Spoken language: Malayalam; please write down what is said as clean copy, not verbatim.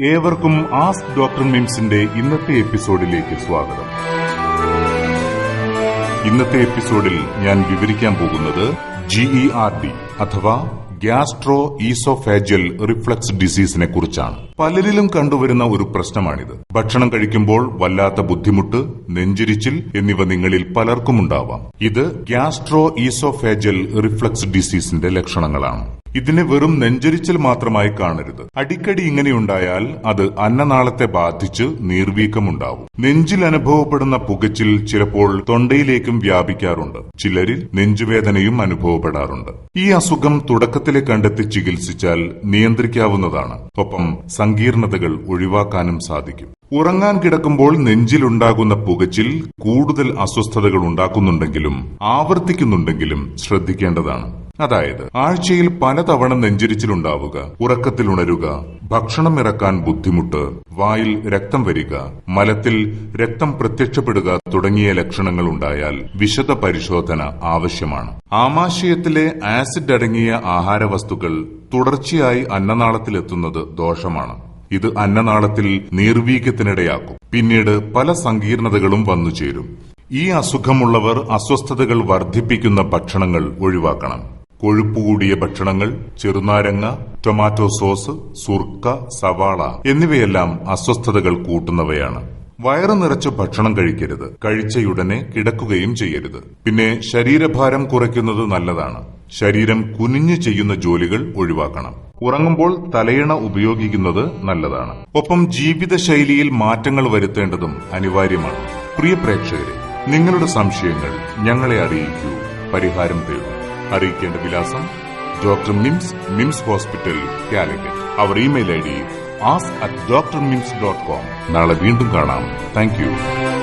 ഏവർക്കും ആസ്ക് ഡോക്ടർ മിംസിന്റെ ഇന്നത്തെ എപ്പിസോഡിലേക്ക് സ്വാഗതം. ഇന്നത്തെ എപ്പിസോഡിൽ ഞാൻ വിവരിക്കാൻ പോകുന്നത് GERD അഥവാ ഗ്യാസ്ട്രോ ഈസോഫാജിയൽ റിഫ്ലക്സ് ഡിസീസിനെ കുറിച്ചാണ്. പലരിലും കണ്ടുവരുന്ന ഒരു പ്രശ്നമാണിത്. ഭക്ഷണം കഴിക്കുമ്പോൾ വല്ലാത്ത ബുദ്ധിമുട്ട്, നെഞ്ചിരിച്ചിൽ എന്നിവ നിങ്ങളിൽ പലർക്കുമുണ്ടാവാം. ഇത് ഗ്യാസ്ട്രോ ഈസോഫാജിയൽ റിഫ്ലക്സ് ഡിസീസിന്റെ ലക്ഷണങ്ങളാണ്. ഇതിനെ വെറും നെഞ്ചരിച്ചൽ മാത്രമായി കാണരുത്. അടിക്കടി ഇങ്ങനെയുണ്ടായാൽ അത് അന്നനാളത്തെ ബാധിച്ച് നീർവീക്കമുണ്ടാവും. നെഞ്ചിൽ അനുഭവപ്പെടുന്ന പുകച്ചിൽ ചിലപ്പോൾ തൊണ്ടയിലേക്കും വ്യാപിക്കാറുണ്ട്. ചിലരിൽ നെഞ്ചുവേദനയും അനുഭവപ്പെടാറുണ്ട്. ഈ അസുഖം തുടക്കത്തിലെ കണ്ടെത്തി ചികിത്സിച്ചാൽ നിയന്ത്രിക്കാവുന്നതാണ്. ഒപ്പം സങ്കീർണതകൾ ഒഴിവാക്കാനും സാധിക്കും. ഉറങ്ങാൻ കിടക്കുമ്പോൾ നെഞ്ചിലുണ്ടാകുന്ന പുകച്ചിൽ കൂടുതൽ അസ്വസ്ഥതകൾ ഉണ്ടാക്കുന്നുണ്ടെങ്കിലും ആവർത്തിക്കുന്നുണ്ടെങ്കിലും ശ്രദ്ധിക്കേണ്ടതാണ്. അതായത് ആഴ്ചയിൽ പലതവണ നെഞ്ചിരിച്ചിലുണ്ടാവുക, ഉറക്കത്തിലുണരുക, ഭക്ഷണം ഇറക്കാൻ ബുദ്ധിമുട്ട്, വായിൽ രക്തം വരിക, മലത്തിൽ രക്തം പ്രത്യക്ഷപ്പെടുക തുടങ്ങിയ ലക്ഷണങ്ങൾ ഉണ്ടായാൽ വിശദ പരിശോധന ആവശ്യമാണ്. ആമാശയത്തിലെ ആസിഡ് അടങ്ങിയ ആഹാരവസ്തുക്കൾ തുടർച്ചയായി അന്നനാളത്തിലെത്തുന്നത് ദോഷമാണ്. ഇത് അന്നനാളത്തിൽ നീർവീക്കത്തിനിടയാക്കും. പിന്നീട് പല സങ്കീർണതകളും വന്നുചേരും. ഈ അസുഖമുള്ളവർ അസ്വസ്ഥതകൾ വർദ്ധിപ്പിക്കുന്ന ഭക്ഷണങ്ങൾ ഒഴിവാക്കണം. കൊഴുപ്പുകൂടിയ ഭക്ഷണങ്ങൾ, ചെറുനാരങ്ങ, ടൊമാറ്റോ സോസ്, സുർക്ക, സവാള എന്നിവയെല്ലാം അസ്വസ്ഥതകൾ കൂട്ടുന്നവയാണ്. വയറു നിറച്ച് ഭക്ഷണം കഴിക്കരുത്. കഴിച്ചയുടനെ കിടക്കുകയും ചെയ്യരുത്. പിന്നെ ശരീരഭാരം കുറയ്ക്കുന്നത് നല്ലതാണ്. ശരീരം കുനിഞ്ഞു ചെയ്യുന്ന ജോലികൾ ഒഴിവാക്കണം. ഉറങ്ങുമ്പോൾ തലയിണ ഉപയോഗിക്കുന്നത് നല്ലതാണ്. ഒപ്പം ജീവിതശൈലിയിൽ മാറ്റങ്ങൾ വരുത്തേണ്ടതും അനിവാര്യമാണ്. പ്രിയ പ്രേക്ഷകരെ, നിങ്ങളുടെ സംശയങ്ങൾ ഞങ്ങളെ അറിയിക്കൂ. പരിഹാരം തേടൂ. അറിയിക്കേണ്ട വിലാസം ഡോക്ടർ മിംസ് ഹോസ്പിറ്റൽ, കാലിക്കറ്റ്. അവർ ഇമെയിൽ ID ask@drmims.com. നാളെ വീണ്ടും കാണാം. Thank you.